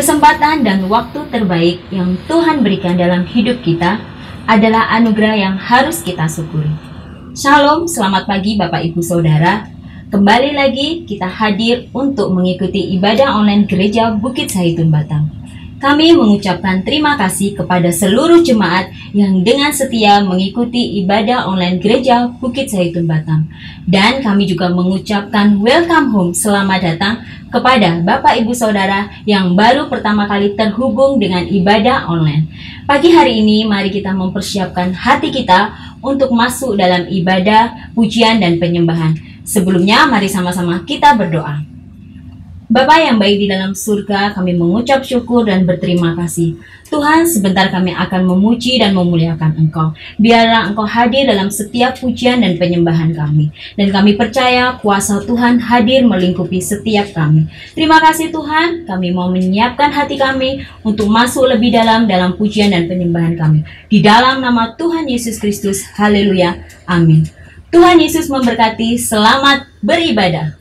Kesempatan dan waktu terbaik yang Tuhan berikan dalam hidup kita adalah anugerah yang harus kita syukuri. Shalom, selamat pagi Bapak Ibu Saudara. Kembali lagi kita hadir untuk mengikuti ibadah online Gereja Bukit Zaitun Batam. Kami mengucapkan terima kasih kepada seluruh jemaat yang dengan setia mengikuti ibadah online Gereja Bukit Zaitun Batam. Dan kami juga mengucapkan welcome home, selamat datang kepada Bapak Ibu Saudara yang baru pertama kali terhubung dengan ibadah online. Pagi hari ini mari kita mempersiapkan hati kita untuk masuk dalam ibadah, pujian dan penyembahan. Sebelumnya mari sama-sama kita berdoa. Bapa yang baik di dalam surga, kami mengucap syukur dan berterima kasih. Tuhan, sebentar kami akan memuji dan memuliakan Engkau. Biarlah Engkau hadir dalam setiap pujian dan penyembahan kami. Dan kami percaya kuasa Tuhan hadir melingkupi setiap kami. Terima kasih Tuhan, kami mau menyiapkan hati kami untuk masuk lebih dalam pujian dan penyembahan kami. Di dalam nama Tuhan Yesus Kristus, haleluya, amin. Tuhan Yesus memberkati, selamat beribadah.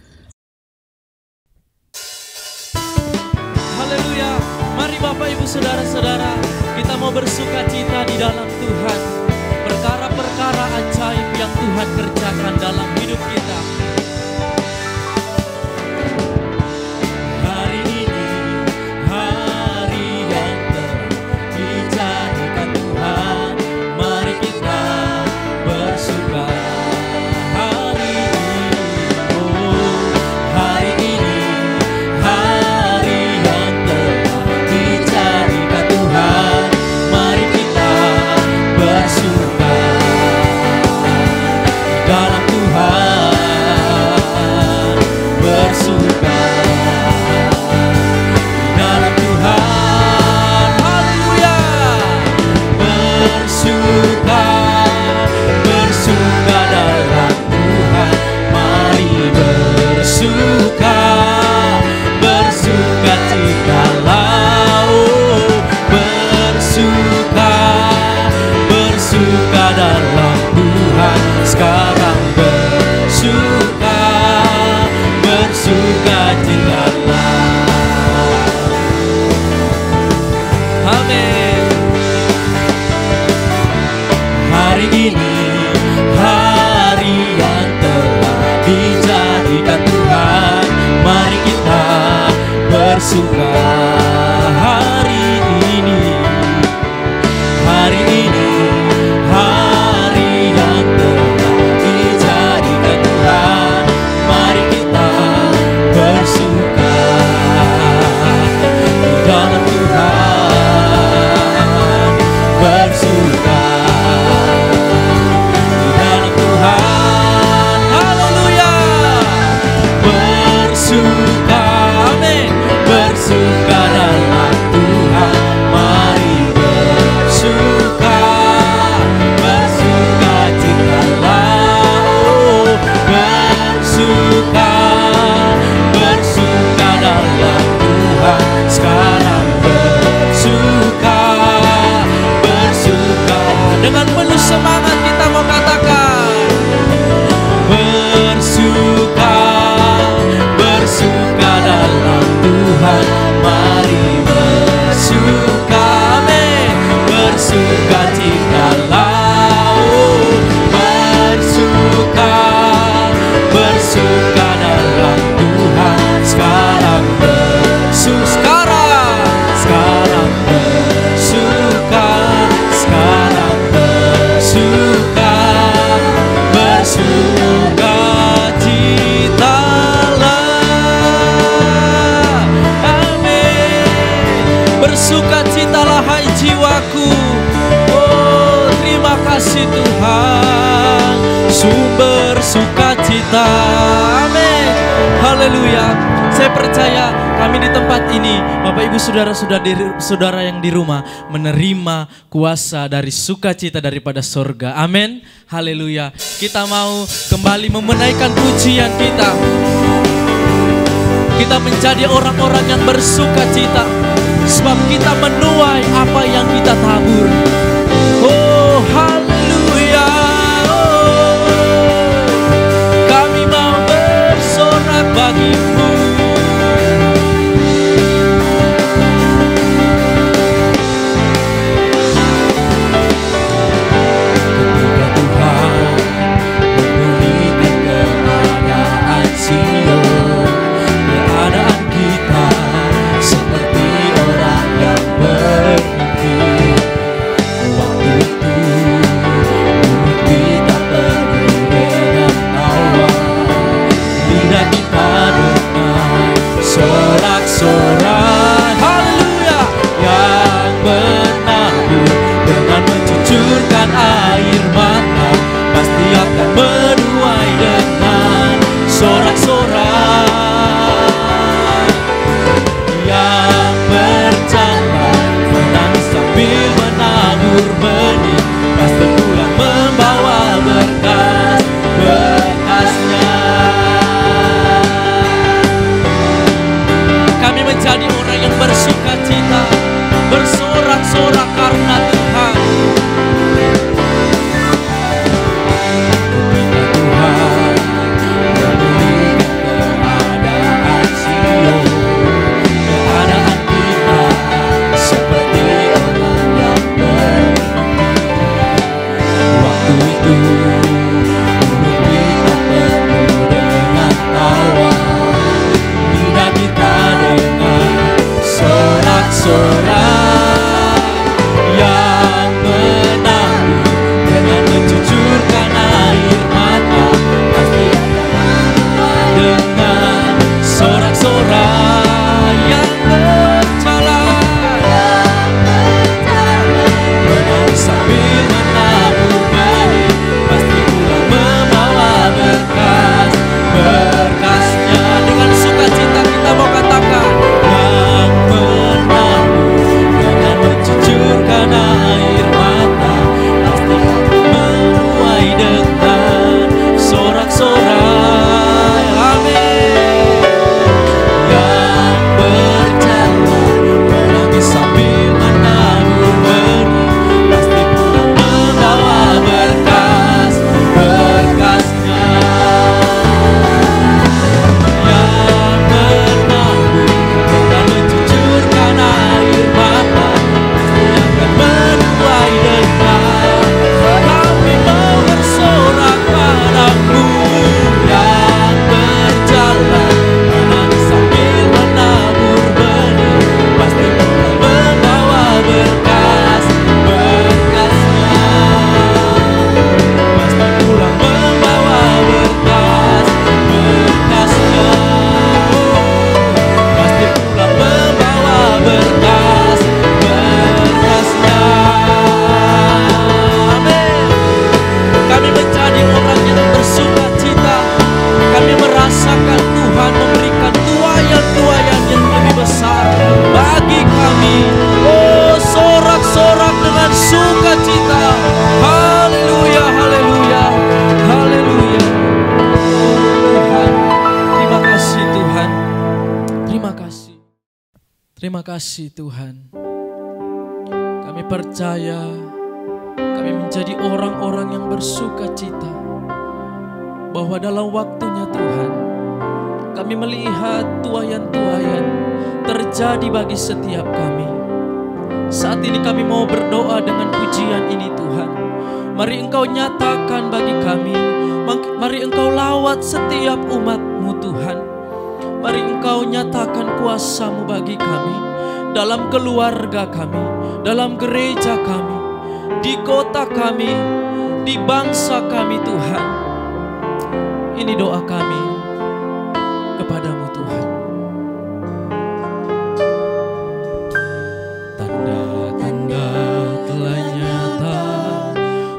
Bapak Ibu Saudara-saudara, kita mau bersuka cita di dalam Tuhan. Perkara-perkara ajaib yang Tuhan kerjakan dalam hidup kita. Hari ini, hari yang telah dijadikan Tuhan, mari kita bersuka. Bersuka hari ini, hari ini, hari yang telah dijadikan Tuhan, mari kita bersuka di dalam Tuhan, bersuka di dalam Tuhan, haleluya, bersuka, amin. Bersuka dalam Tuhan, mari bersuka, bersuka citalah, bersuka, bersuka dalam Tuhan, sekarang bersuka, bersuka. Dengan penuh semangat kita mau katakan, bersuka, bersuka dalam Tuhan, mari bersuka, amin. Bersuka citalah, bersuka, bersuka dalam Tuhan, sekarang bersuka, sekarang bersuka, sekarang bersuka, bersuka citalah. Bersukacitalah hai jiwaku, oh terima kasih Tuhan, sumber sukacita, amin, haleluya. Saya percaya kami di tempat ini, Bapak Ibu Saudara yang di rumah, menerima kuasa dari sukacita daripada sorga, amin, haleluya. Kita mau kembali memenaikan pujian kita. Kita menjadi orang-orang yang bersukacita, sebab kita menuai apa yang kita tabur. Oh haleluya, oh, kami mau bersorak bagimu. waktu mulut kita penuh dengan tawa, lidah kita dengan sorak-sorak yang menangis dengan mencucurkan air mata, pasti dengan sorak-sorak yang berjalan, menangis sambil menabur benih, pasti pulang membawa berkas, berkasnya. Dengan sukacita kita mau katakan, yang menabur dengan mencucurkan air mata, pasti menuai dengan sorak-sorai. Amin. Yang berjalan menangis sambil menabur benih, pasti pulang membawa berkas, berkasnya. Yang menabur dengan mencucurkan air mata, pasti akan menuai dengan. Kami mau bersorak padamu. Yang berjalan menangis sambil menabur benih, pasti pulang membawa berkas, berkasnya. Pasti pulang membawa berkas, berkasnya. Pasti pulang membawa berkas, berkasnya. Amin. Kami menjadi orang yang bersuka cita. Kami merasakan Tuhan memberikan tuaian-tuaian yang lebih besar bagi kami. Oh, sorak-sorak dengan sukacita. Haleluya, haleluya, haleluya. Oh Tuhan, terima kasih Tuhan. Terima kasih. Terima kasih Tuhan. Kami percaya kami menjadi orang-orang yang bersuka cita, bahwa dalam waktunya Tuhan, kami melihat tuaian-tuaian terjadi bagi setiap kami. Saat ini kami mau berdoa dengan pujian ini Tuhan. Mari Engkau nyatakan bagi kami, mari Engkau lawat setiap umat-Mu Tuhan. Mari Engkau nyatakan kuasa-Mu bagi kami, dalam keluarga kami, dalam gereja kami, di kota kami, di bangsa kami Tuhan. Ini doa kami kepadamu Tuhan. Tanda-tanda telah nyata,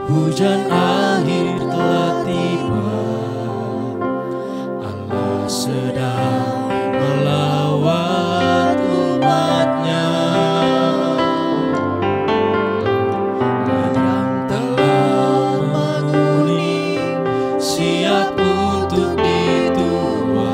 hujan akhir telah tiba. Allah sedang melawat umat-Nya. Ladang telah menguning, siap untuk dituai.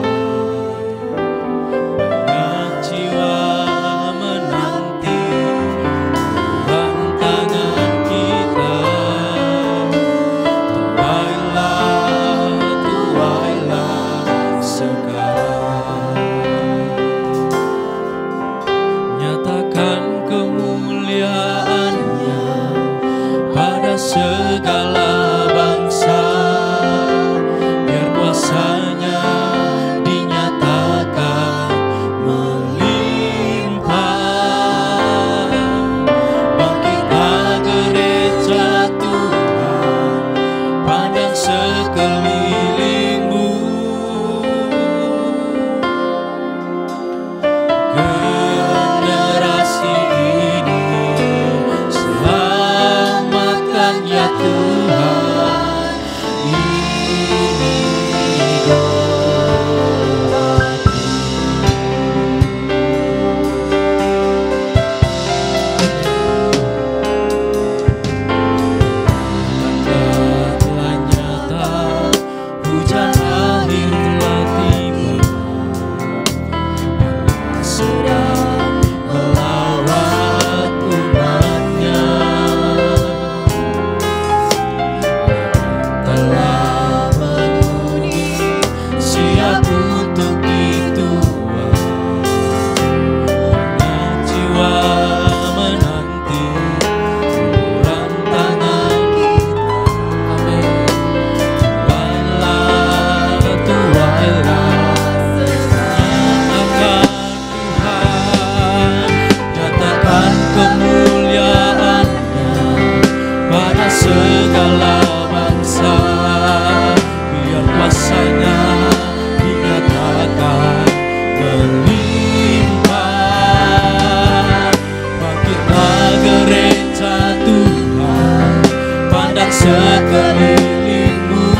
sekelilingmu.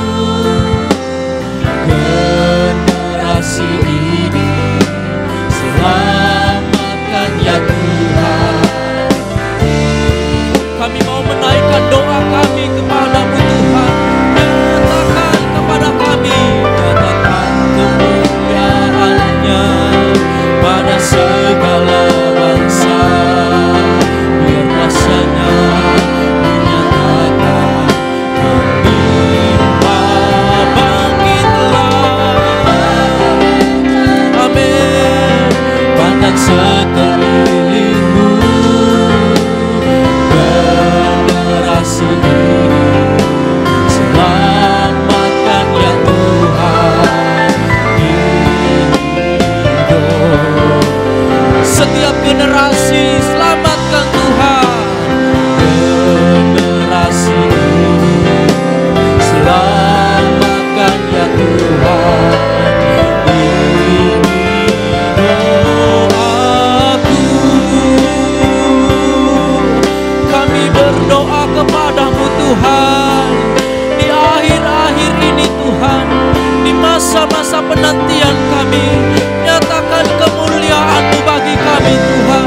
Generasi ini selamatkan ya Tuhan. Kami mau menaikkan doa kami kepadamu Tuhan. Nyatakan kepada kami, nyatakan kemuliaan-Nya pada segala bangsa. Biar rasanya dinyatakan menimpa bangkitlah. Amin. Pandang sekelilingmu, generasi ini selamatkan ya Tuhan. Hidup setiap generasi, selamatkan Tuhan. Generasi ini selamatkan ya Tuhan. Ini doaku. Kami berdoa kepadamu Tuhan, di akhir-akhir ini Tuhan, di masa-masa penantian kami, nyatakan kemuliaan-Mu bagi kami Tuhan.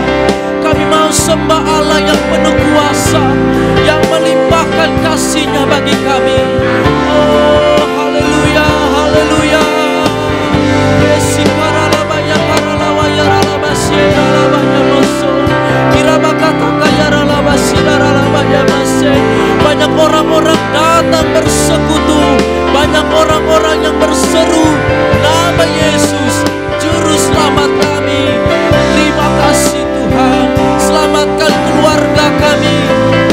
Kami mau sembah Allah yang penuh kuasa, yang melimpahkan kasih-Nya bagi kami. Oh haleluya, haleluya. Yesi karalabaya karalawaya ralabasya ralabaya moso. Kirabakata kaya ralabasya ralabaya masya. Banyak orang-orang datang bersekutu, banyak orang-orang yang berseru nama Yesus, Juru Selamat kami. Terima kasih Tuhan, selamatkan keluarga kami,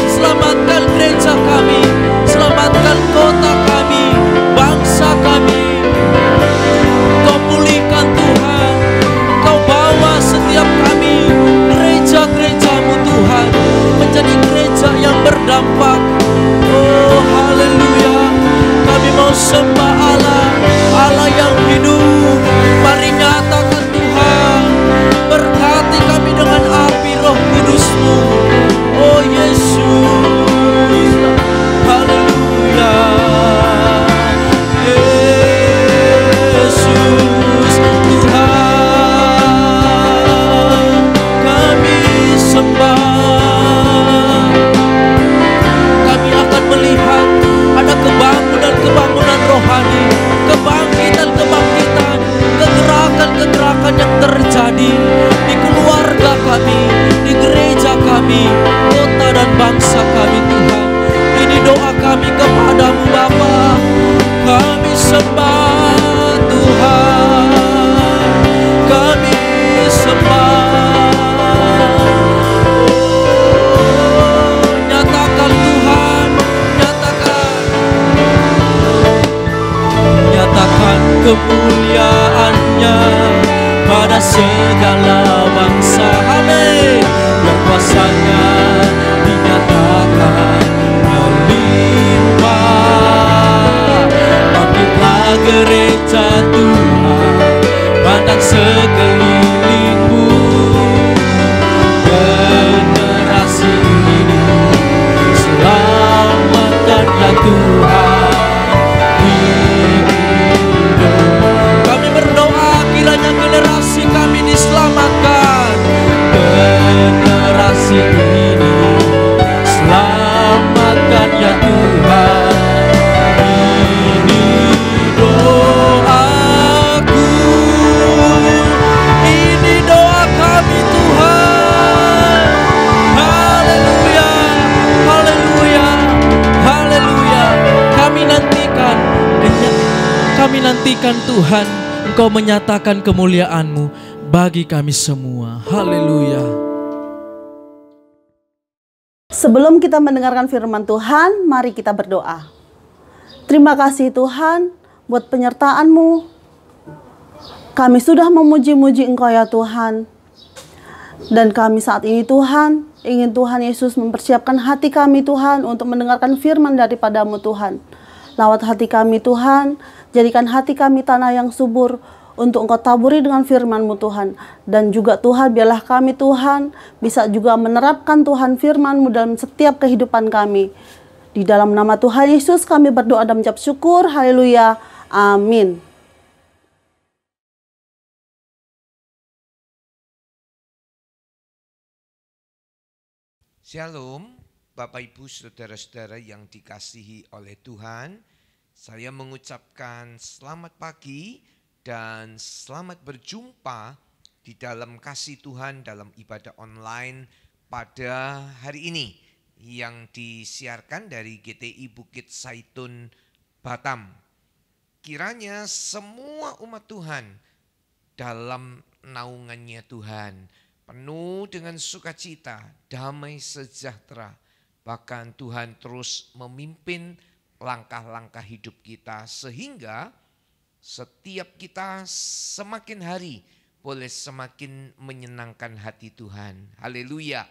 selamatkan gereja kami, selamatkan kota kami, bangsa kami. Kau pulihkan Tuhan, Kau bawa setiap kami, gereja-gereja-Mu Tuhan, menjadi gereja yang berdampak. Oh haleluya, kami mau sembah Allah, Allah yang hidup. Mari nyatakan Tuhan, berkati kami dengan api Roh Kudus-Mu. Oh Yesus, haleluya. Yesus Tuhan, kami sembah. Kami akan melihat ada kebangunan-kebangunan rohani, kebangkitan-kebangkitan, kegerakan-kegerakan yang terjadi di keluarga kami, di gereja kami, kota dan bangsa kami Tuhan. Ini doa kami kepadamu Bapa. Kami sembah Tuhan, kami sembah. Oh, nyatakan Tuhan, nyatakan kemuliaan-Nya pada segala bangsa. Amin. Biar kuasa-Nya dinyatakan melimpah. Bangkitlah gereja Tuhan, pandang sekelilingmu. Generasi ini selamatkan ya Tuhan. Kami berdoa kiranya generasi kami diselamatkan. Generasi ini selamatkan ya Tuhan. Ini doaku, ini doa kami Tuhan. Haleluya, haleluya, haleluya. Kami nantikan Tuhan, Engkau menyatakan kemuliaan-Mu bagi kami semua. Haleluya. Sebelum kita mendengarkan firman Tuhan, mari kita berdoa. Terima kasih Tuhan buat penyertaan-Mu. Kami sudah memuji-muji Engkau ya Tuhan. Dan kami saat ini Tuhan, ingin Tuhan Yesus mempersiapkan hati kami Tuhan untuk mendengarkan firman daripada-Mu Tuhan. Lawat hati kami Tuhan, jadikan hati kami tanah yang subur untuk Engkau taburi dengan firman-Mu Tuhan. Dan juga Tuhan, biarlah kami Tuhan bisa juga menerapkan Tuhan firman-Mu dalam setiap kehidupan kami. Di dalam nama Tuhan Yesus kami berdoa dan mengucap syukur. Haleluya. Amin. Shalom, Bapak Ibu Saudara-saudara yang dikasihi oleh Tuhan. Saya mengucapkan selamat pagi dan selamat berjumpa di dalam kasih Tuhan dalam ibadah online pada hari ini yang disiarkan dari GTI Bukit Saitun Batam. Kiranya semua umat Tuhan dalam naungannya Tuhan penuh dengan sukacita, damai sejahtera. Bahkan Tuhan terus memimpin langkah-langkah hidup kita sehingga setiap kita semakin hari boleh semakin menyenangkan hati Tuhan. Haleluya.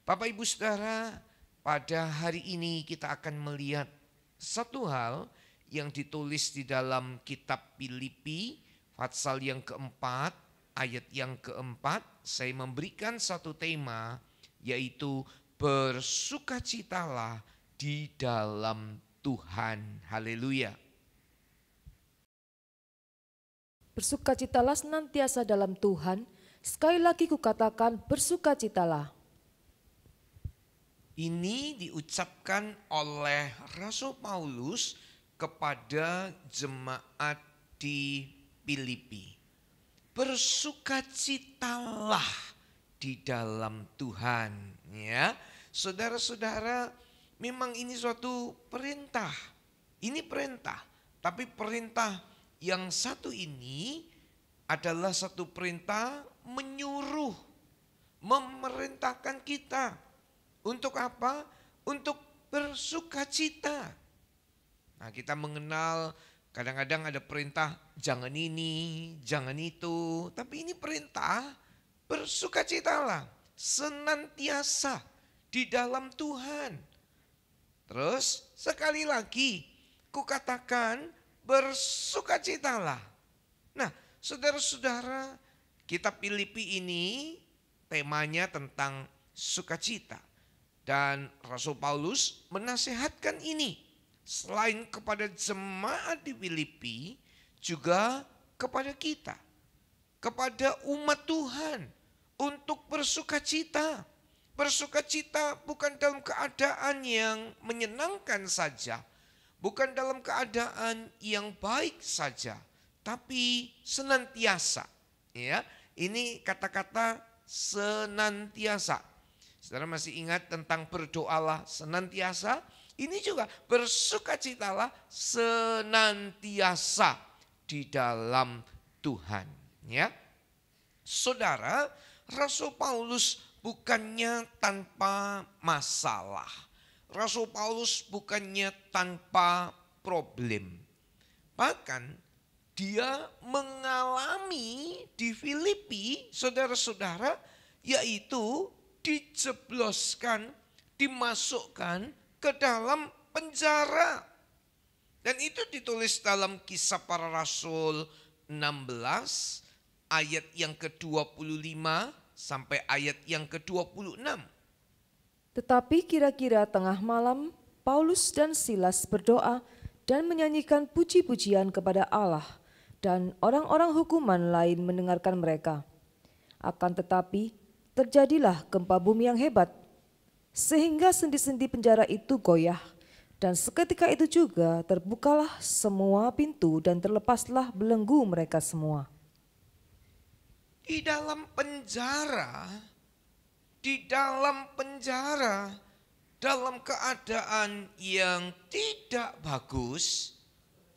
Bapak Ibu Saudara, pada hari ini kita akan melihat satu hal yang ditulis di dalam kitab Filipi pasal yang keempat, ayat yang keempat. Saya memberikan satu tema, yaitu bersukacitalah di dalam Tuhan. Haleluya. Bersukacitalah senantiasa dalam Tuhan. Sekali lagi kukatakan, bersukacitalah. Ini diucapkan oleh Rasul Paulus kepada jemaat di Filipi. Bersukacitalah di dalam Tuhan, ya. Saudara-saudara, memang ini suatu perintah. Ini perintah, tapi perintah yang satu ini adalah satu perintah menyuruh, memerintahkan kita. Untuk apa? Untuk bersukacita. Nah, kita mengenal kadang-kadang ada perintah jangan ini, jangan itu. Tapi ini perintah bersukacitalah senantiasa di dalam Tuhan. Terus sekali lagi kukatakan bersukacitalah. Nah, saudara-saudara, kitab Filipi ini temanya tentang sukacita. Dan Rasul Paulus menasihatkan ini. Selain kepada jemaat di Filipi, juga kepada kita, kepada umat Tuhan untuk bersukacita. Bersukacita bukan dalam keadaan yang menyenangkan saja, bukan dalam keadaan yang baik saja, tapi senantiasa. Ya, ini kata-kata senantiasa. Saudara masih ingat tentang berdoalah senantiasa? Ini juga bersukacitalah senantiasa di dalam Tuhan. Ya, saudara, Rasul Paulus bukannya tanpa masalah. Rasul Paulus bukannya tanpa problem. Bahkan dia mengalami di Filipi, saudara-saudara, yaitu dijebloskan, dimasukkan ke dalam penjara. Dan itu ditulis dalam Kisah Para Rasul 16 ayat yang ke-25 sampai ayat yang ke-26. Tetapi kira-kira tengah malam, Paulus dan Silas berdoa dan menyanyikan puji-pujian kepada Allah, dan orang-orang hukuman lain mendengarkan mereka. Akan tetapi terjadilah gempa bumi yang hebat, sehingga sendi-sendi penjara itu goyah, dan seketika itu juga terbukalah semua pintu dan terlepaslah belenggu mereka semua. Di dalam penjara, dalam keadaan yang tidak bagus.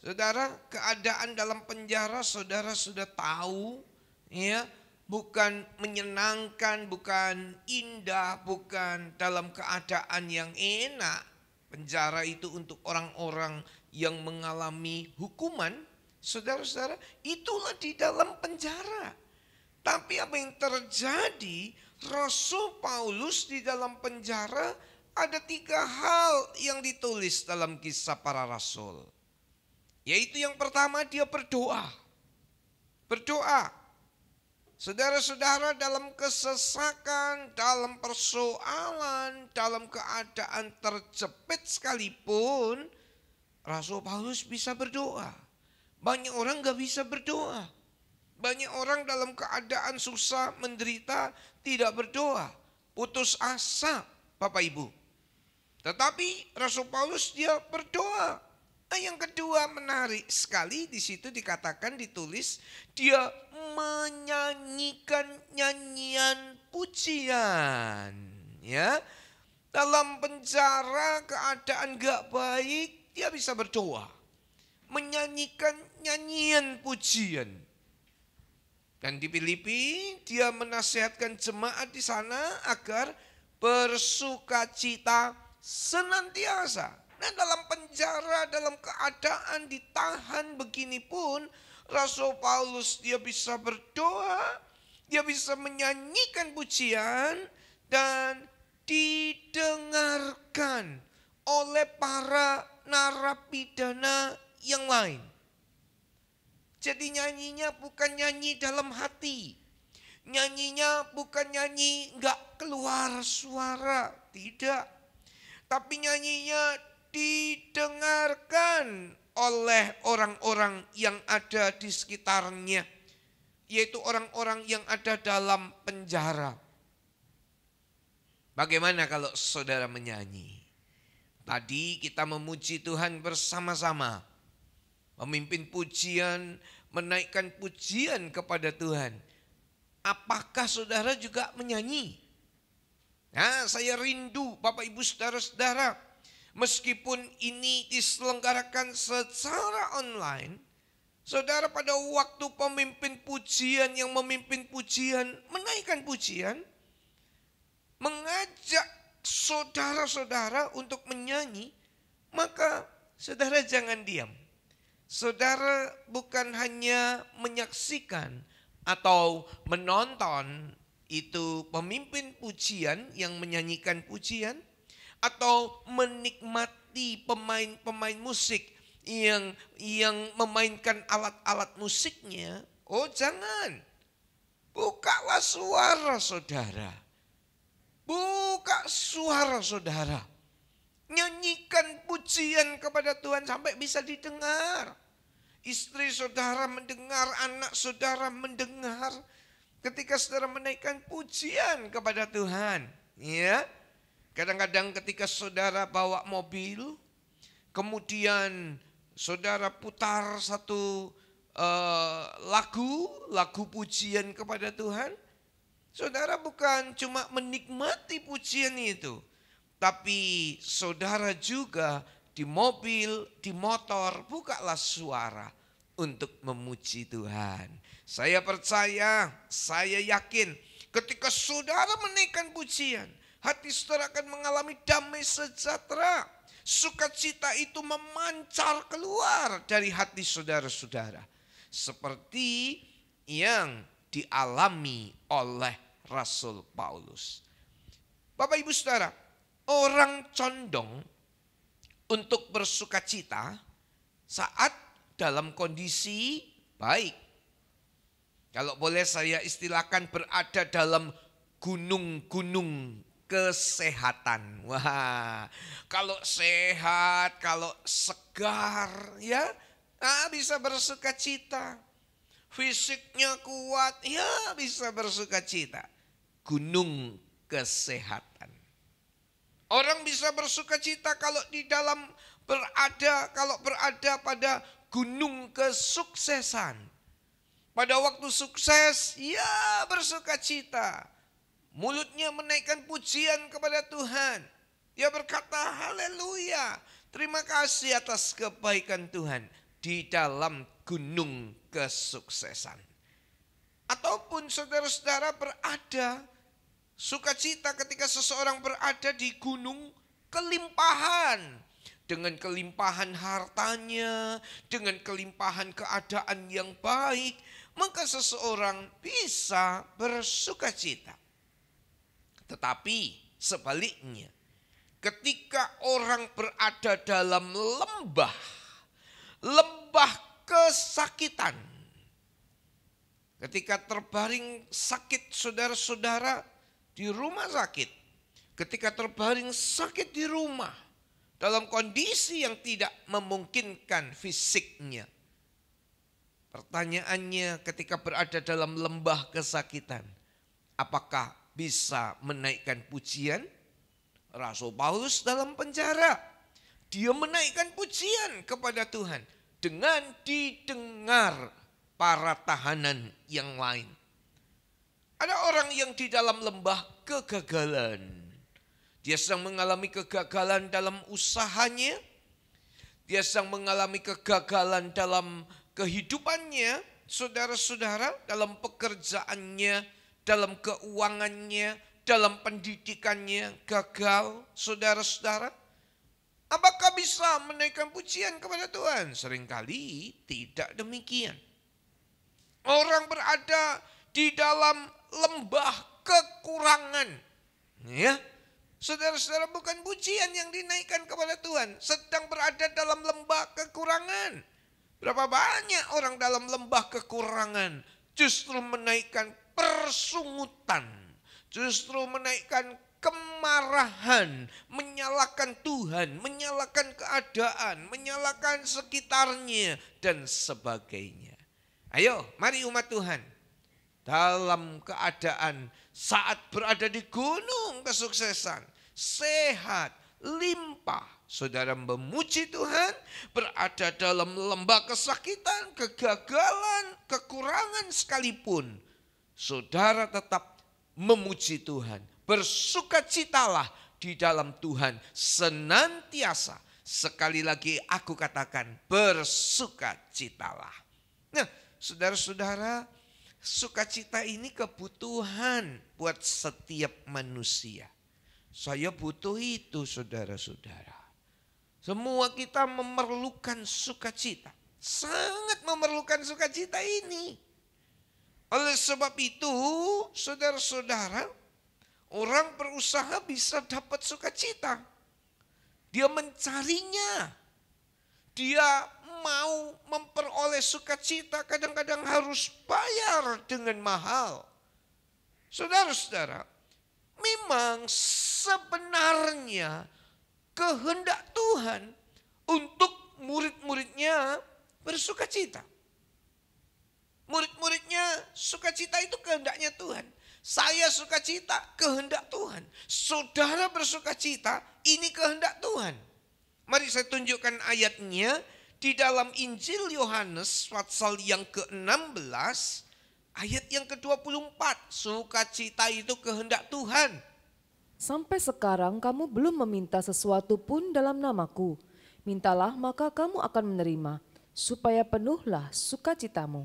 Saudara, keadaan dalam penjara saudara sudah tahu, ya, bukan menyenangkan, bukan indah, bukan dalam keadaan yang enak. Penjara itu untuk orang-orang yang mengalami hukuman. Saudara-saudara, itulah di dalam penjara. Tapi apa yang terjadi? Rasul Paulus di dalam penjara, ada 3 hal yang ditulis dalam Kisah Para Rasul. Yaitu yang pertama, dia berdoa. Berdoa. Saudara-saudara, dalam kesesakan, dalam persoalan, dalam keadaan terjepit sekalipun, Rasul Paulus bisa berdoa. Banyak orang gak bisa berdoa. Banyak orang dalam keadaan susah, menderita, tidak berdoa. Putus asa, Bapak Ibu. Tetapi Rasul Paulus dia berdoa. Nah, yang kedua menarik sekali, di situ dikatakan, ditulis dia menyanyikan nyanyian pujian. Ya, dalam penjara keadaan gak baik, dia bisa berdoa, menyanyikan nyanyian pujian. Dan di Filipi dia menasihatkan jemaat di sana agar bersukacita senantiasa. Nah, dalam penjara, dalam keadaan ditahan begini pun, Rasul Paulus dia bisa berdoa, dia bisa menyanyikan pujian dan didengarkan oleh para narapidana yang lain. Jadi nyanyinya bukan nyanyi dalam hati. Nyanyinya bukan nyanyi gak keluar suara, tidak. Tapi nyanyinya didengarkan oleh orang-orang yang ada di sekitarnya, yaitu orang-orang yang ada dalam penjara. Bagaimana kalau saudara menyanyi? Tadi kita memuji Tuhan bersama-sama, memimpin pujian, menaikkan pujian kepada Tuhan. Apakah saudara juga menyanyi? Nah, saya rindu Bapak Ibu saudara-saudara, meskipun ini diselenggarakan secara online, saudara pada waktu pemimpin pujian yang memimpin pujian, menaikkan pujian, mengajak saudara-saudara untuk menyanyi, maka saudara jangan diam. Saudara bukan hanya menyaksikan atau menonton itu pemimpin pujian yang menyanyikan pujian, atau menikmati pemain-pemain musik yang memainkan alat-alat musiknya. Oh jangan, bukalah suara saudara, buka suara saudara, nyanyikan pujian kepada Tuhan sampai bisa didengar. Istri saudara mendengar, anak saudara mendengar ketika saudara menaikkan pujian kepada Tuhan. Ya, kadang-kadang ketika saudara bawa mobil, kemudian saudara putar satu lagu pujian kepada Tuhan, saudara bukan cuma menikmati pujian itu, tapi saudara juga di mobil, di motor, bukalah suara untuk memuji Tuhan. Saya percaya, saya yakin ketika saudara menaikkan pujian, hati saudara akan mengalami damai sejahtera. Sukacita itu memancar keluar dari hati saudara-saudara, seperti yang dialami oleh Rasul Paulus. Bapak Ibu Saudara, orang condong untuk bersukacita saat dalam kondisi baik. Kalau boleh saya istilahkan, berada dalam gunung-gunung kesehatan. Wah, kalau sehat, kalau segar, ya bisa bersukacita. Fisiknya kuat, ya bisa bersukacita. Gunung kesehatan. Orang bisa bersukacita kalau berada pada gunung kesuksesan. Pada waktu sukses, ya bersukacita. Mulutnya menaikkan pujian kepada Tuhan. Dia berkata, haleluya, terima kasih atas kebaikan Tuhan di dalam gunung kesuksesan. Ataupun saudara-saudara berada sukacita ketika seseorang berada di gunung kelimpahan. Dengan kelimpahan hartanya, dengan kelimpahan keadaan yang baik, maka seseorang bisa bersukacita. Tetapi sebaliknya, ketika orang berada dalam lembah kesakitan, ketika terbaring sakit saudara-saudara di rumah sakit, ketika terbaring sakit di rumah, dalam kondisi yang tidak memungkinkan fisiknya. Pertanyaannya ketika berada dalam lembah kesakitan, apakah bisa menaikkan pujian? Rasul Paulus dalam penjara, dia menaikkan pujian kepada Tuhan dengan didengar para tahanan yang lain. Ada orang yang di dalam lembah kegagalan. Dia sedang mengalami kegagalan dalam usahanya. Dia sedang mengalami kegagalan dalam kehidupannya, saudara-saudara, dalam pekerjaannya, dalam keuangannya, dalam pendidikannya gagal, saudara-saudara. Apakah bisa menaikkan pujian kepada Tuhan? Seringkali tidak demikian. Orang berada di dalam lembah kekurangan. Ya, saudara-saudara, bukan pujian yang dinaikkan kepada Tuhan. Sedang berada dalam lembah kekurangan. Berapa banyak orang dalam lembah kekurangan justru menaikkan persungutan, justru menaikkan kemarahan, menyalahkan Tuhan, menyalahkan keadaan, menyalahkan sekitarnya, dan sebagainya. Ayo, mari umat Tuhan, dalam keadaan saat berada di gunung kesuksesan, sehat, limpah, saudara memuji Tuhan, berada dalam lembah kesakitan, kegagalan, kekurangan sekalipun, saudara tetap memuji Tuhan. Bersukacitalah di dalam Tuhan senantiasa. Sekali lagi aku katakan, bersukacitalah. Nah, saudara-saudara, sukacita ini kebutuhan buat setiap manusia. Saya butuh itu, saudara-saudara. Semua kita memerlukan sukacita. Sangat memerlukan sukacita ini. Oleh sebab itu, saudara-saudara, orang berusaha bisa dapat sukacita. Dia mencarinya. Dia mau memperoleh sukacita, kadang-kadang harus bayar dengan mahal. Saudara-saudara, memang sebenarnya kehendak Tuhan untuk murid-muridnya bersukacita. Murid-muridnya sukacita itu kehendaknya Tuhan. Saya sukacita, kehendak Tuhan. Saudara bersukacita, ini kehendak Tuhan. Mari saya tunjukkan ayatnya di dalam Injil Yohanes pasal yang ke-16 ayat yang ke-24. Sukacita itu kehendak Tuhan. Sampai sekarang kamu belum meminta sesuatu pun dalam namaku. Mintalah maka kamu akan menerima, supaya penuhlah sukacitamu.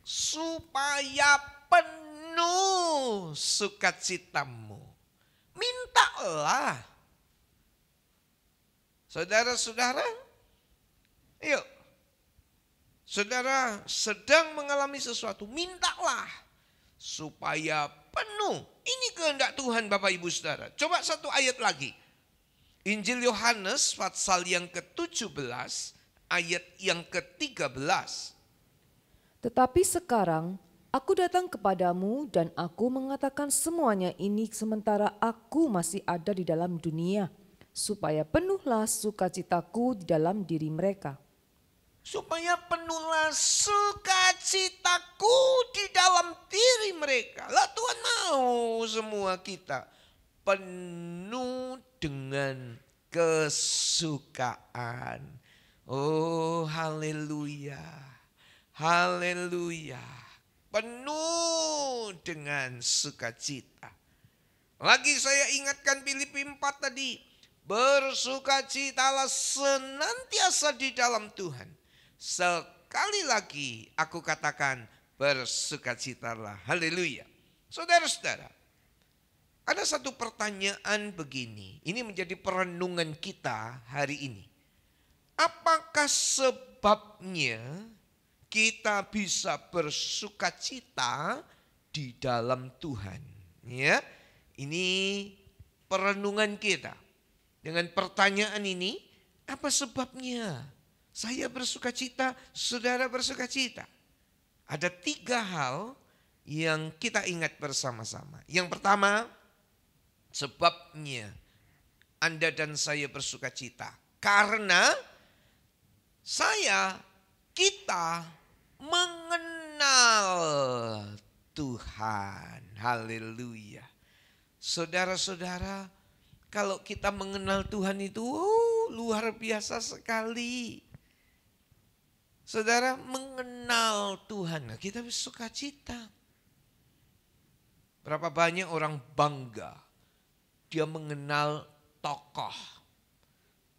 Supaya penuh sukacitamu. Mintalah. Saudara-saudara, yuk. Saudara sedang mengalami sesuatu, mintalah. Supaya penuh. Ini kehendak Tuhan Bapak Ibu Saudara. Coba satu ayat lagi. Injil Yohanes pasal yang ke-17 ayat yang ke-13. Tetapi sekarang aku datang kepadamu dan aku mengatakan semuanya ini sementara aku masih ada di dalam dunia, supaya penuhlah sukacitaku di dalam diri mereka. Supaya penuhlah sukacitaku di dalam diri mereka. Lah Tuhan mau semua kita penuh dengan kesukaan. Oh haleluya, haleluya. Penuh dengan sukacita. Lagi saya ingatkan Filipi 4 tadi. Bersukacitalah senantiasa di dalam Tuhan. Sekali lagi aku katakan bersukacitalah. Haleluya. Saudara-saudara, ada satu pertanyaan begini. Ini menjadi perenungan kita hari ini. Apakah sebabnya kita bisa bersukacita di dalam Tuhan? Ya, ini perenungan kita. Dengan pertanyaan ini, apa sebabnya? Saya bersukacita, saudara bersukacita. Ada 3 hal yang kita ingat bersama-sama. Yang pertama, sebabnya Anda dan saya bersukacita. Karena kita mengenal Tuhan. Haleluya. Saudara-saudara, kalau kita mengenal Tuhan itu luar biasa sekali. Saudara mengenal Tuhan, kita bersukacita. Berapa banyak orang bangga, dia mengenal tokoh,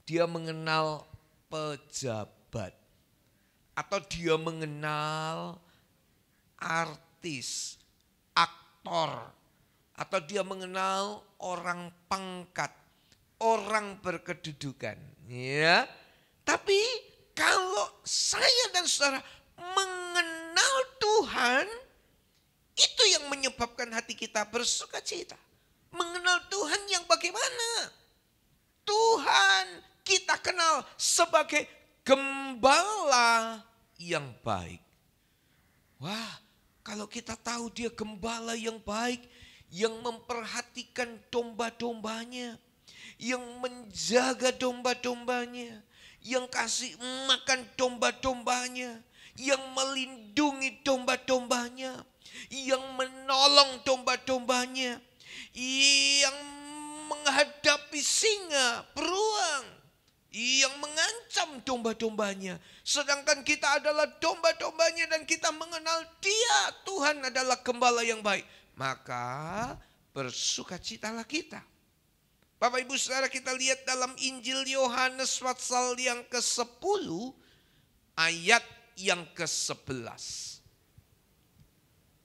dia mengenal pejabat, atau dia mengenal artis, aktor, atau dia mengenal orang pangkat, orang berkedudukan. Ya, tapi kalau saya dan saudara mengenal Tuhan, itu yang menyebabkan hati kita bersukacita. Mengenal Tuhan yang bagaimana? Tuhan kita kenal sebagai gembala yang baik. Wah, kalau kita tahu dia gembala yang baik, yang memperhatikan domba-dombanya, yang menjaga domba-dombanya, yang kasih makan domba-dombanya, yang melindungi domba-dombanya, yang menolong domba-dombanya, yang menghadapi singa, beruang, yang mengancam domba-dombanya. Sedangkan kita adalah domba-dombanya dan kita mengenal Dia, Tuhan adalah gembala yang baik. Maka bersukacitalah kita. Bapak Ibu Saudara, kita lihat dalam Injil Yohanes pasal yang ke-10 ayat yang ke-11.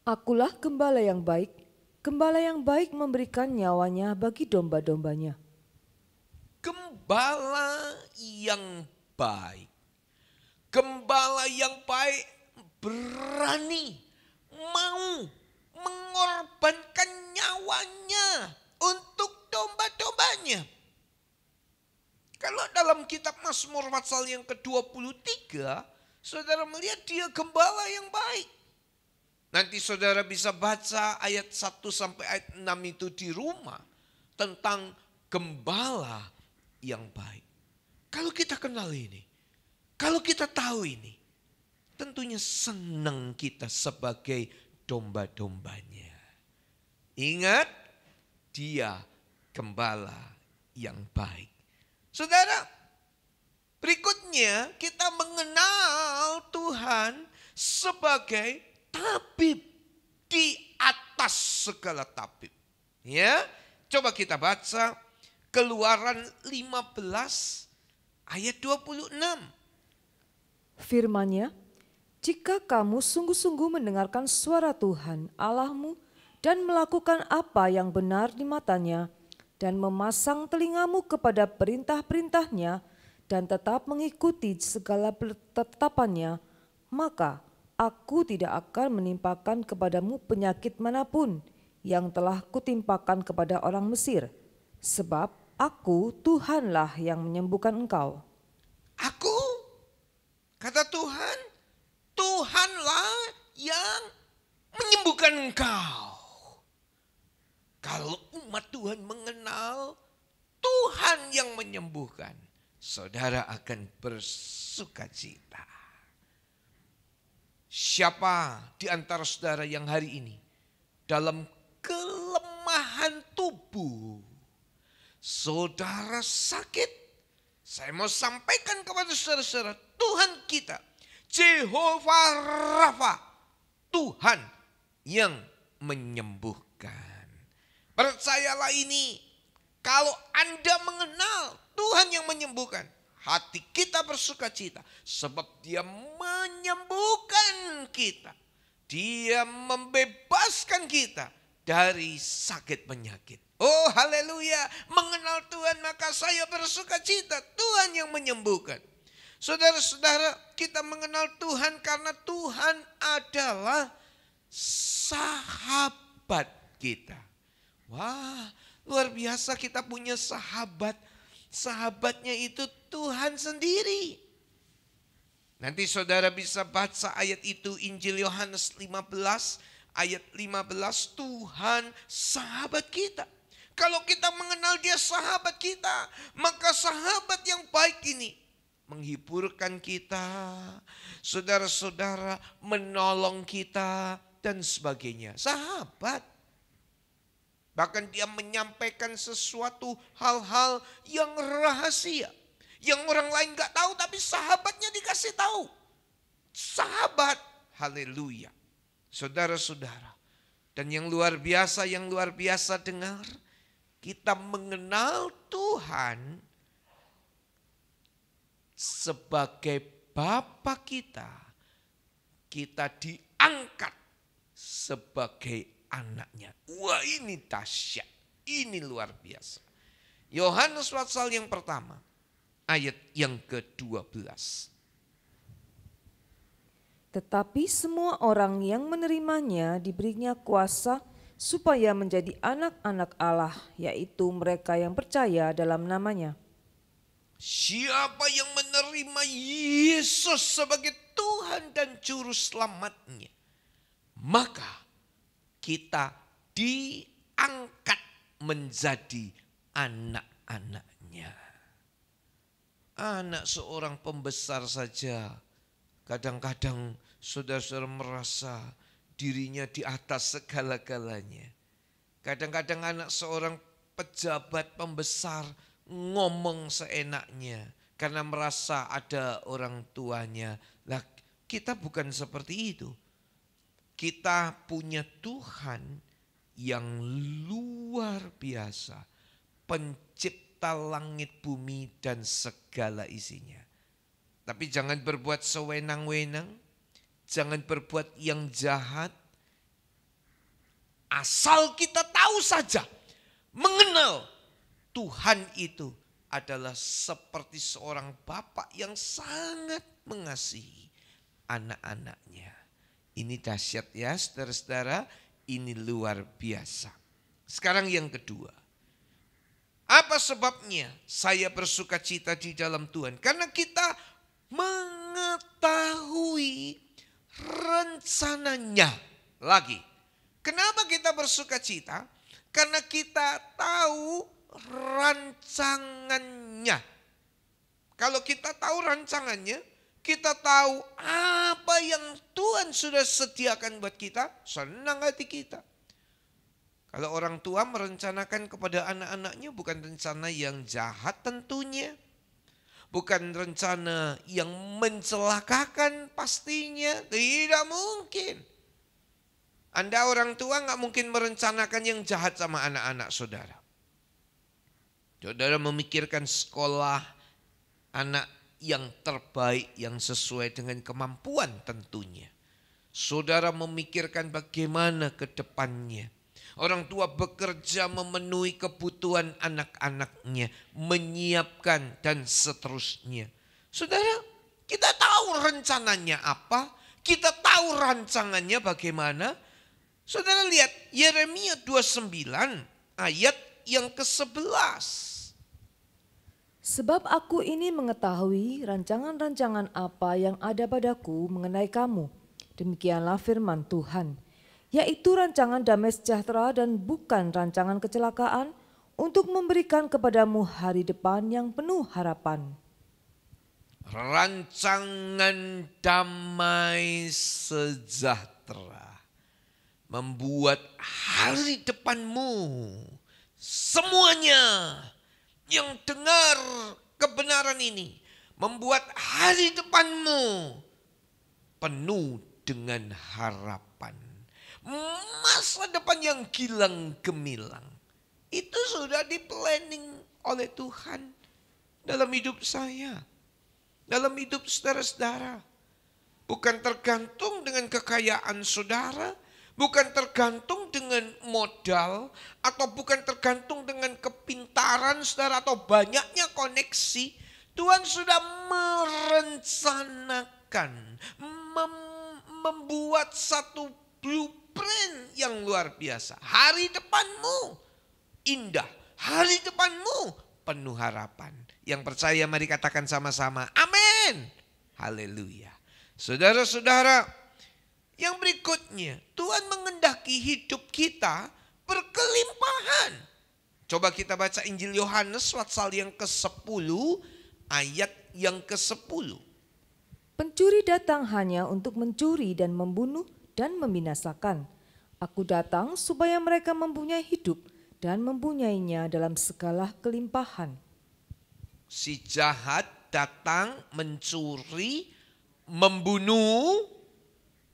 Akulah gembala yang baik. Gembala yang baik memberikan nyawanya bagi domba-dombanya. Gembala yang baik. Gembala yang baik berani, mau mengorbankan nyawanya untuk domba-dombanya. Kalau dalam kitab Mazmur pasal yang ke-23, saudara melihat dia gembala yang baik. Nanti saudara bisa baca ayat 1 sampai ayat 6 itu di rumah tentang gembala yang baik. Kalau kita kenal ini, kalau kita tahu ini, tentunya senang kita sebagai domba-dombanya. Ingat, dia gembala yang baik. Saudara, berikutnya kita mengenal Tuhan sebagai tabib di atas segala tabib. Ya, coba kita baca Keluaran 15 ayat 26. Firman-Nya, jika kamu sungguh-sungguh mendengarkan suara Tuhan Allahmu dan melakukan apa yang benar di matanya dan memasang telingamu kepada perintah-perintahnya dan tetap mengikuti segala ketetapannya, maka Aku tidak akan menimpakan kepadamu penyakit manapun yang telah kutimpakan kepada orang Mesir, sebab Aku Tuhanlah yang menyembuhkan engkau. Aku, kata Tuhan, Tuhanlah yang menyembuhkan engkau. Kalau umat Tuhan mengenal Tuhan yang menyembuhkan, saudara akan bersukacita. Siapa di antara saudara yang hari ini dalam kelemahan tubuh, saudara sakit, saya mau sampaikan kepada saudara-saudara, Tuhan kita, Jehovah Rafa, Tuhan yang menyembuhkan. Percayalah ini, kalau Anda mengenal Tuhan yang menyembuhkan, hati kita bersukacita sebab Dia menyembuhkan kita. Dia membebaskan kita dari sakit penyakit. Oh haleluya, mengenal Tuhan maka saya bersukacita, Tuhan yang menyembuhkan. Saudara-saudara, kita mengenal Tuhan karena Tuhan adalah sahabat kita. Wah, luar biasa kita punya sahabat. Sahabatnya itu Tuhan sendiri. Nanti saudara bisa baca ayat itu, Injil Yohanes 15 ayat 15, Tuhan sahabat kita. Kalau kita mengenal dia sahabat kita, maka sahabat yang baik ini menghiburkan kita, saudara-saudara, menolong kita dan sebagainya. Sahabat. Bahkan dia menyampaikan sesuatu hal-hal yang rahasia. Yang orang lain gak tahu tapi sahabatnya dikasih tahu. Sahabat. Haleluya. Saudara-saudara. Dan yang luar biasa dengar. Kita mengenal Tuhan sebagai Bapa kita. Kita diangkat sebagai anaknya. Wah, ini dahsyat. Ini luar biasa. Yohanes pasal yang pertama. Ayat yang ke-12. Tetapi semua orang yang menerimanya diberinya kuasa supaya menjadi anak-anak Allah, yaitu mereka yang percaya dalam namanya. Siapa yang menerima Yesus sebagai Tuhan dan Juru Selamatnya, maka kita diangkat menjadi anak-anaknya. Anak seorang pembesar saja, kadang-kadang saudara-saudara merasa dirinya di atas segala-galanya. Kadang-kadang anak seorang pejabat pembesar ngomong seenaknya karena merasa ada orang tuanya. Lah, kita bukan seperti itu. Kita punya Tuhan yang luar biasa, pencipta langit bumi dan segala isinya. Tapi jangan berbuat sewenang-wenang. Jangan berbuat yang jahat. Asal kita tahu saja, mengenal Tuhan itu adalah seperti seorang bapak yang sangat mengasihi anak-anaknya. Ini dahsyat ya saudara-saudara, ini luar biasa. Sekarang yang kedua. Apa sebabnya saya bersuka cita di dalam Tuhan? Karena kita mengetahui rencananya. Lagi, kenapa kita bersuka cita? Karena kita tahu rancangannya. Kalau kita tahu rancangannya, kita tahu apa yang Tuhan sudah sediakan buat kita, senang hati kita. Kalau orang tua merencanakan kepada anak-anaknya bukan rencana yang jahat tentunya. Bukan rencana yang mencelakakan pastinya, tidak mungkin. Anda orang tua gak mungkin merencanakan yang jahat sama anak-anak saudara. Saudara memikirkan sekolah anak yang terbaik, yang sesuai dengan kemampuan tentunya. Saudara memikirkan bagaimana ke depannya. Orang tua bekerja memenuhi kebutuhan anak-anaknya, menyiapkan dan seterusnya. Saudara, kita tahu rencananya apa, kita tahu rancangannya bagaimana. Saudara lihat Yeremia 29 ayat yang ke-11. Sebab aku ini mengetahui rancangan-rancangan apa yang ada padaku mengenai kamu. Demikianlah firman Tuhan. Yaitu rancangan damai sejahtera dan bukan rancangan kecelakaan, untuk memberikan kepadamu hari depan yang penuh harapan. Rancangan damai sejahtera membuat hari depanmu, semuanya yang dengar kebenaran ini, membuat hari depanmu penuh dengan harapan. Masa depan yang gilang gemilang itu sudah di-planning oleh Tuhan dalam hidup saya, dalam hidup saudara-saudara. Bukan tergantung dengan kekayaan saudara, bukan tergantung dengan modal, atau bukan tergantung dengan kepintaran saudara atau banyaknya koneksi. Tuhan sudah merencanakan, membuat satu blueprint yang luar biasa. Hari depanmu indah, hari depanmu penuh harapan. Yang percaya mari katakan sama-sama, amin. Haleluya. Saudara-saudara, yang berikutnya, Tuhan mengendaki hidup kita berkelimpahan. Coba kita baca Injil Yohanes pasal yang ke-10 ayat yang ke-10. Pencuri datang hanya untuk mencuri dan membunuh dan membinasakan. Aku datang supaya mereka mempunyai hidup dan mempunyainya dalam segala kelimpahan. Si jahat datang mencuri, membunuh,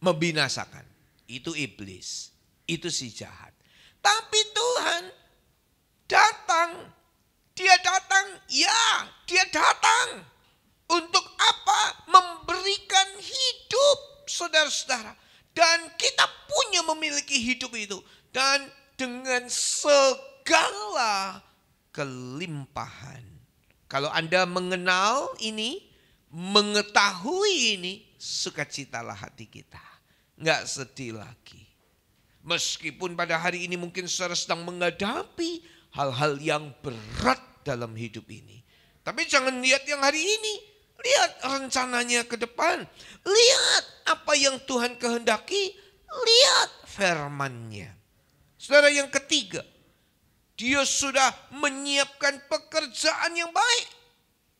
membinasakan. Itu iblis, itu si jahat. Tapi Tuhan datang, dia datang untuk apa? Memberikan hidup, saudara-saudara. Dan kita punya memiliki hidup itu. Dan dengan segala kelimpahan. Kalau Anda mengenal ini, mengetahui ini, sukacitalah hati kita. Nggak sedih lagi. Meskipun pada hari ini mungkin saudara sedang menghadapi hal-hal yang berat dalam hidup ini. Tapi jangan lihat yang hari ini. Lihat rencananya ke depan. Lihat apa yang Tuhan kehendaki. Lihat firman-Nya. Saudara, yang ketiga, dia sudah menyiapkan pekerjaan yang baik.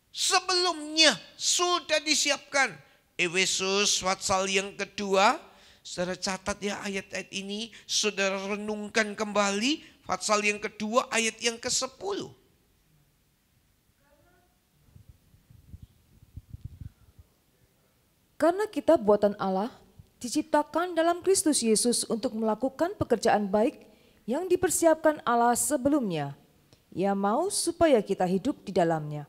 Sebelumnya sudah disiapkan. Efesus pasal yang kedua. Saudara catat ya ayat-ayat ini. Saudara renungkan kembali. Pasal yang kedua ayat yang ke-10. Karena kita buatan Allah, diciptakan dalam Kristus Yesus untuk melakukan pekerjaan baik yang dipersiapkan Allah sebelumnya. Ia mau supaya kita hidup di dalamnya.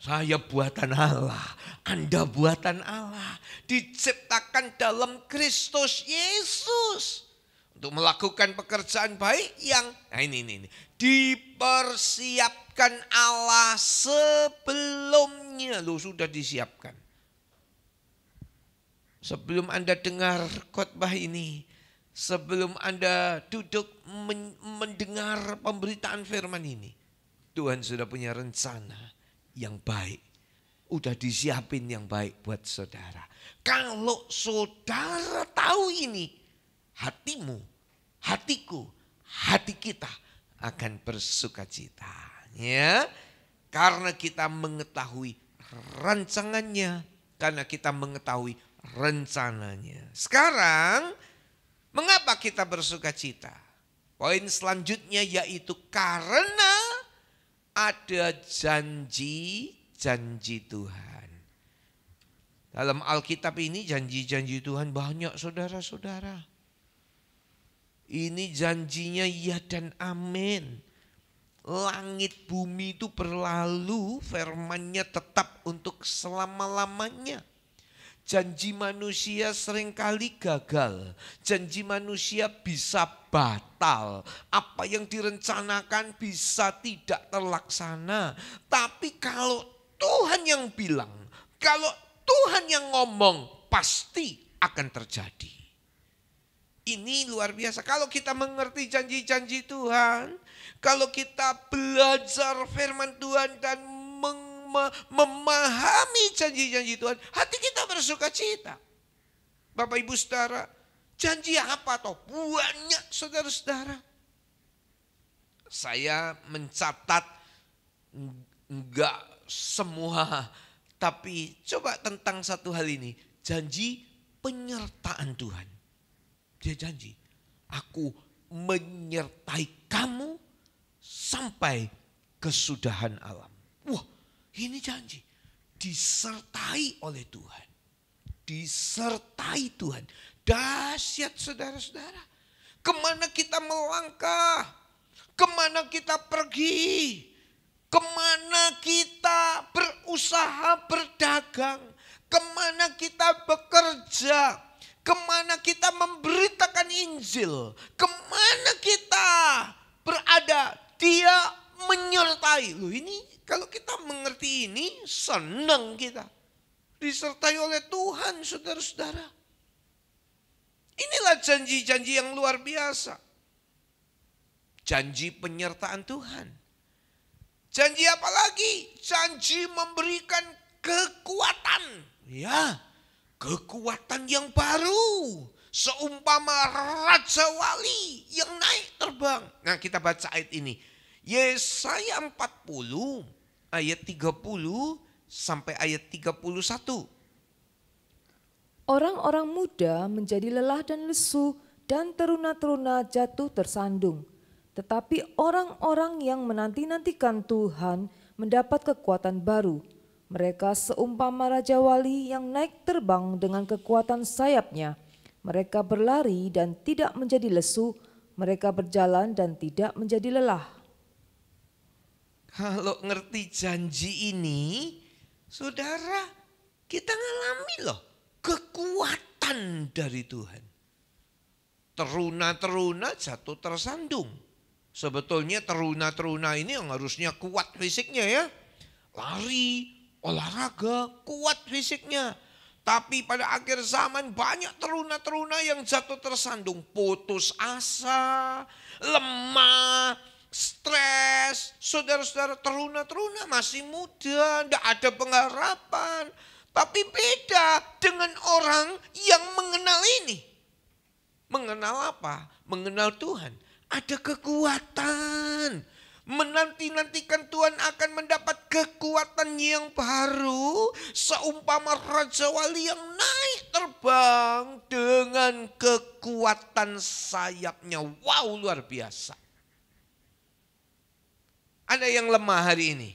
Saya buatan Allah, Anda buatan Allah. Diciptakan dalam Kristus Yesus. Untuk melakukan pekerjaan baik yang, ini. Dipersiapkan Allah sebelumnya. Loh, sudah disiapkan. Sebelum Anda dengar khotbah ini, sebelum Anda duduk mendengar pemberitaan firman ini, Tuhan sudah punya rencana yang baik. Udah disiapin yang baik buat saudara. Kalau saudara tahu ini, hatimu, hatiku, hati kita akan bersukacita. Ya, karena kita mengetahui rancangannya, karena kita mengetahui rencananya. Sekarang, mengapa kita bersukacita? Poin selanjutnya yaitu karena ada janji-janji Tuhan. Dalam Alkitab ini janji-janji Tuhan banyak, saudara-saudara. Ini janjinya ya dan amin. Langit bumi itu berlalu, firman-Nya tetap untuk selama-lamanya. Janji manusia seringkali gagal. Janji manusia bisa batal. Apa yang direncanakan bisa tidak terlaksana. Tapi kalau Tuhan yang bilang, kalau Tuhan yang ngomong, pasti akan terjadi. Ini luar biasa. Kalau kita mengerti janji-janji Tuhan, kalau kita belajar firman Tuhan dan memahami janji-janji Tuhan, hati kita bersukacita. Bapak Ibu Saudara, janji apa toh? Banyak saudara-saudara. Saya mencatat enggak semua, tapi coba tentang satu hal ini, janji penyertaan Tuhan. Dia janji, aku menyertai kamu sampai kesudahan alam. Wah, ini janji, disertai oleh Tuhan. Disertai Tuhan. Dahsyat saudara-saudara. Kemana kita melangkah, kemana kita pergi, kemana kita berusaha berdagang, kemana kita bekerja, kemana kita memberitakan Injil, kemana kita berada, Dia menyertai. Loh, ini kalau kita mengerti ini, senang kita. Disertai oleh Tuhan, saudara-saudara. Inilah janji-janji yang luar biasa. Janji penyertaan Tuhan. Janji apa lagi? Janji memberikan kekuatan. Ya, kekuatan yang baru. Seumpama Raja Wali yang naik terbang. Nah, kita baca ayat ini. Yesaya 40 ayat 30 sampai ayat 31. Orang-orang muda menjadi lelah dan lesu, dan teruna-teruna jatuh tersandung. Tetapi orang-orang yang menanti-nantikan Tuhan mendapat kekuatan baru. Mereka seumpama Raja Wali yang naik terbang dengan kekuatan sayapnya. Mereka berlari dan tidak menjadi lesu, mereka berjalan dan tidak menjadi lelah. Kalau ngerti janji ini, saudara, kita ngalami loh kekuatan dari Tuhan. Teruna-teruna jatuh tersandung. Sebetulnya teruna-teruna ini yang harusnya kuat fisiknya ya. Lari, olahraga, kuat fisiknya. Tapi pada akhir zaman banyak teruna-teruna yang jatuh tersandung. Putus asa, lemah, stres. Saudara-saudara, teruna-teruna masih muda, tidak ada pengharapan. Tapi beda dengan orang yang mengenal ini. Mengenal apa? Mengenal Tuhan. Ada kekuatan. Menanti-nantikan Tuhan akan mendapat kekuatan yang baru. Seumpama Raja Wali yang naik terbang dengan kekuatan sayapnya. Wow, luar biasa. Ada yang lemah hari ini.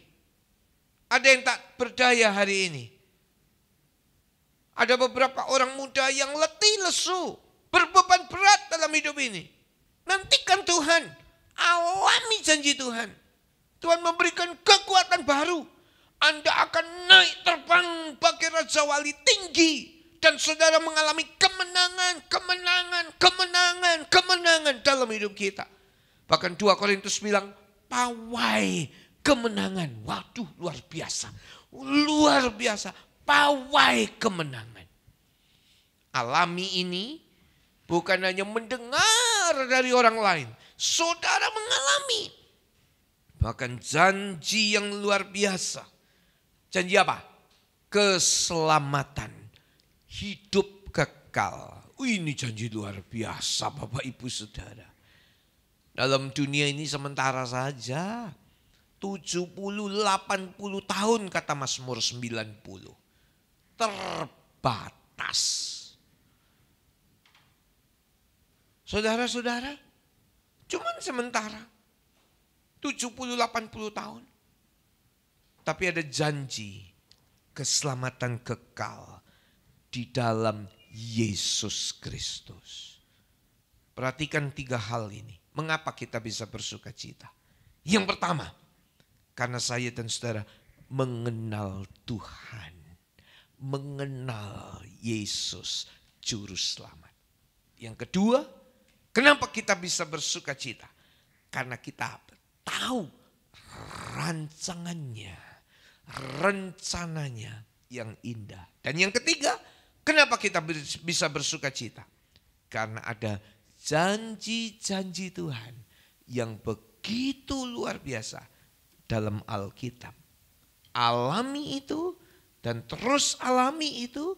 Ada yang tak berdaya hari ini. Ada beberapa orang muda yang letih lesu, berbeban berat dalam hidup ini. Nantikan Tuhan, alami janji Tuhan. Tuhan memberikan kekuatan baru. Anda akan naik terbang bagai Raja Wali tinggi. Dan saudara mengalami kemenangan dalam hidup kita. Bahkan 2 Korintus bilang, pawai kemenangan. Waduh, luar biasa. Luar biasa. Pawai kemenangan. Alami ini bukan hanya mendengar dari orang lain. Saudara mengalami. Bahkan janji yang luar biasa. Janji apa? Keselamatan. Hidup kekal. Ini janji luar biasa Bapak Ibu Saudara. Dalam dunia ini sementara saja. 70-80 tahun kata Mazmur 90. Terbatas. Saudara-saudara, cuman sementara. 70-80 tahun. Tapi ada janji keselamatan kekal di dalam Yesus Kristus. Perhatikan 3 hal ini. Mengapa kita bisa bersuka cita? Yang pertama, karena saya dan saudara mengenal Tuhan. Mengenal Yesus Juru Selamat. Yang kedua, kenapa kita bisa bersuka cita? Karena kita tahu rencananya yang indah. Dan yang ketiga, kenapa kita bisa bersuka cita? Karena ada janji-janji Tuhan yang begitu luar biasa dalam Alkitab. Alami itu dan terus alami itu,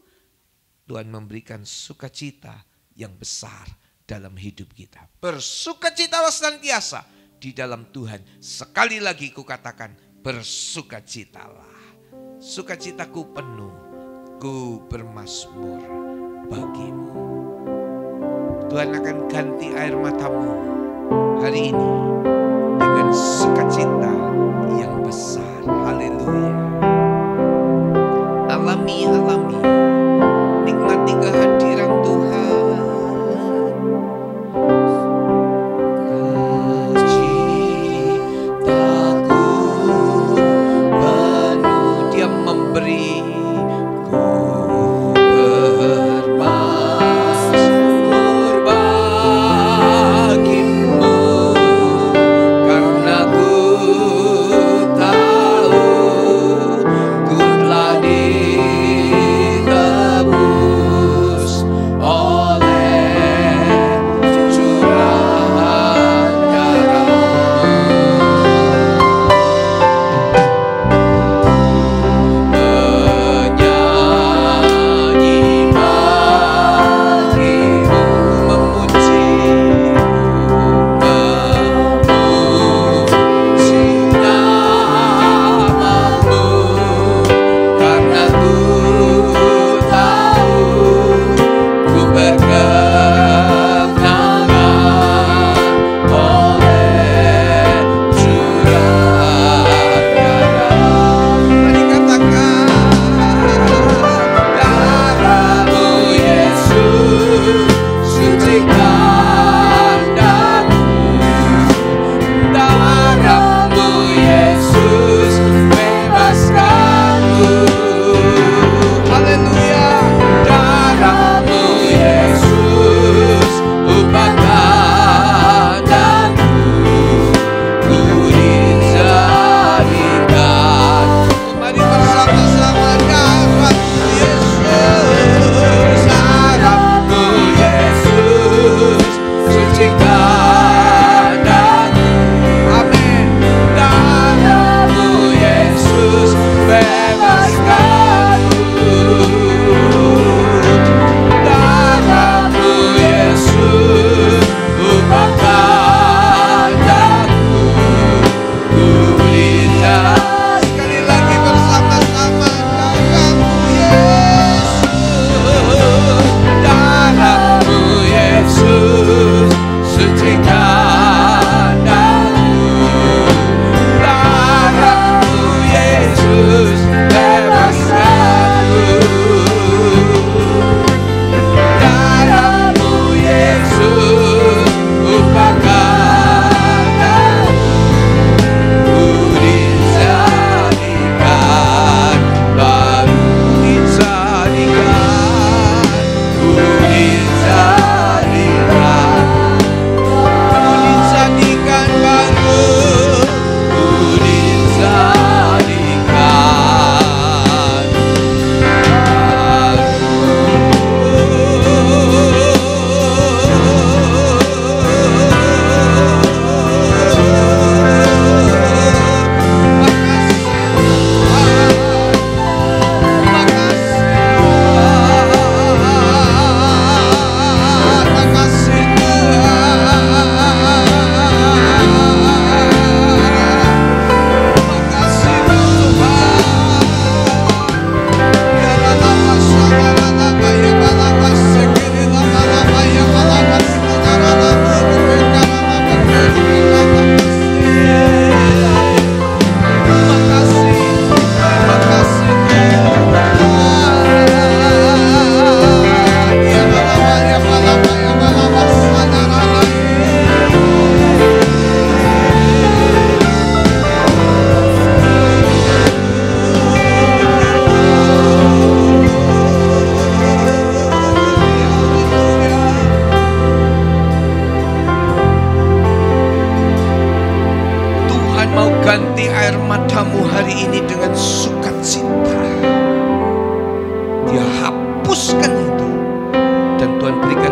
Tuhan memberikan sukacita yang besar dalam hidup kita. Bersukacitalah senantiasa di dalam Tuhan. Sekali lagi kukatakan, bersukacitalah. Sukacitaku penuh, ku bermazmur bagimu. Tuhan akan ganti air matamu hari ini dengan sukacita yang besar. Haleluya. Alami, nikmati kehadiran Tuhan. Citaku penuh, Dia memberi. Ku bermazmur bagimu, karena ku tahu ku telah di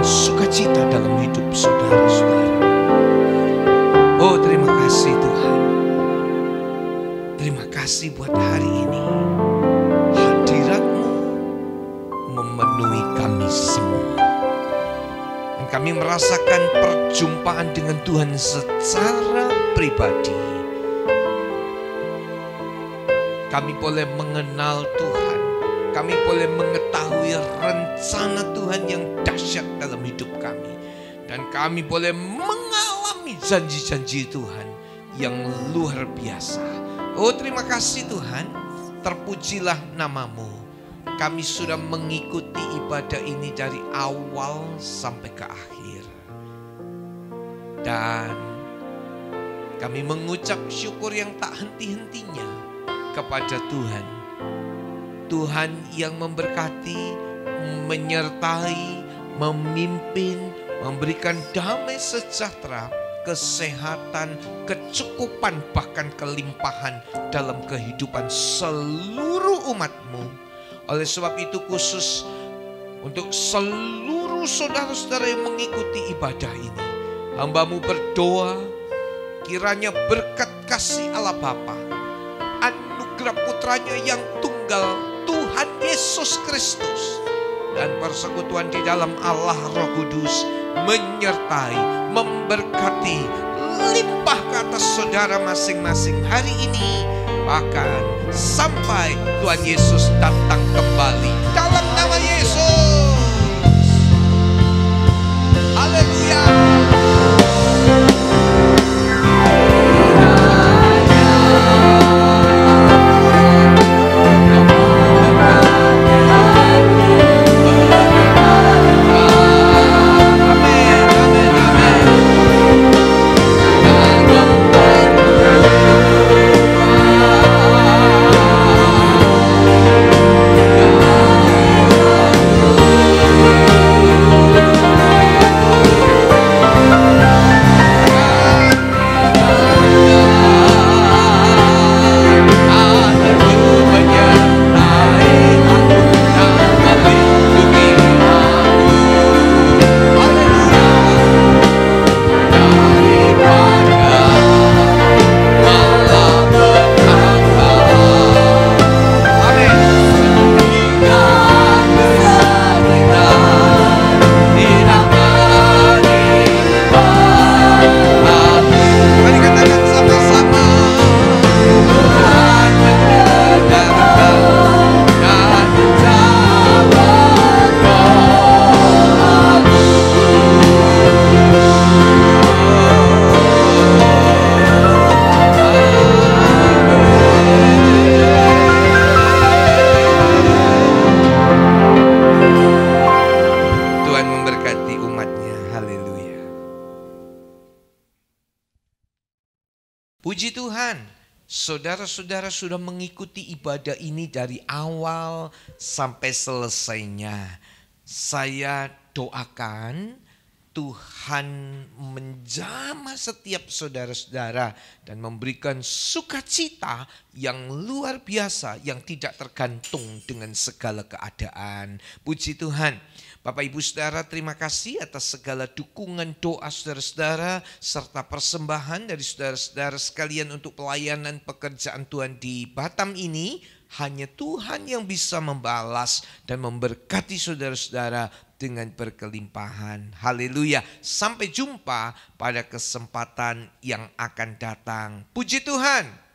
sukacita dalam hidup saudara-saudara. Oh, terima kasih Tuhan. Terima kasih buat hari ini. Hadirat-Mu memenuhi kami semua. Dan kami merasakan perjumpaan dengan Tuhan secara pribadi. Kami boleh mengenal Tuhan. Kami boleh mengetahui rencana Tuhan yang dahsyat dalam hidup kami. Dan kami boleh mengalami janji-janji Tuhan yang luar biasa. Oh, terima kasih Tuhan. Terpujilah nama-Mu. Kami sudah mengikuti ibadah ini dari awal sampai ke akhir. Dan kami mengucap syukur yang tak henti-hentinya kepada Tuhan. Tuhan yang memberkati, menyertai, memimpin, memberikan damai sejahtera, kesehatan, kecukupan, bahkan kelimpahan dalam kehidupan seluruh umat-Mu. Oleh sebab itu khusus untuk seluruh saudara-saudara yang mengikuti ibadah ini, hamba-Mu berdoa kiranya berkat kasih Allah Bapa, anugerah putranya yang tunggal Tuhan Yesus Kristus, dan persekutuan di dalam Allah Roh Kudus menyertai, memberkati, limpah ke atas saudara masing-masing hari ini, bahkan sampai Tuhan Yesus datang kembali. Dalam nama Yesus. Haleluya. Puji Tuhan, saudara-saudara sudah mengikuti ibadah ini dari awal sampai selesainya. Saya doakan Tuhan menjamah setiap saudara-saudara dan memberikan sukacita yang luar biasa yang tidak tergantung dengan segala keadaan. Puji Tuhan. Bapak Ibu Saudara, terima kasih atas segala dukungan doa saudara-saudara serta persembahan dari saudara-saudara sekalian untuk pelayanan pekerjaan Tuhan di Batam ini. Hanya Tuhan yang bisa membalas dan memberkati saudara-saudara dengan berkelimpahan. Haleluya. Sampai jumpa pada kesempatan yang akan datang. Puji Tuhan.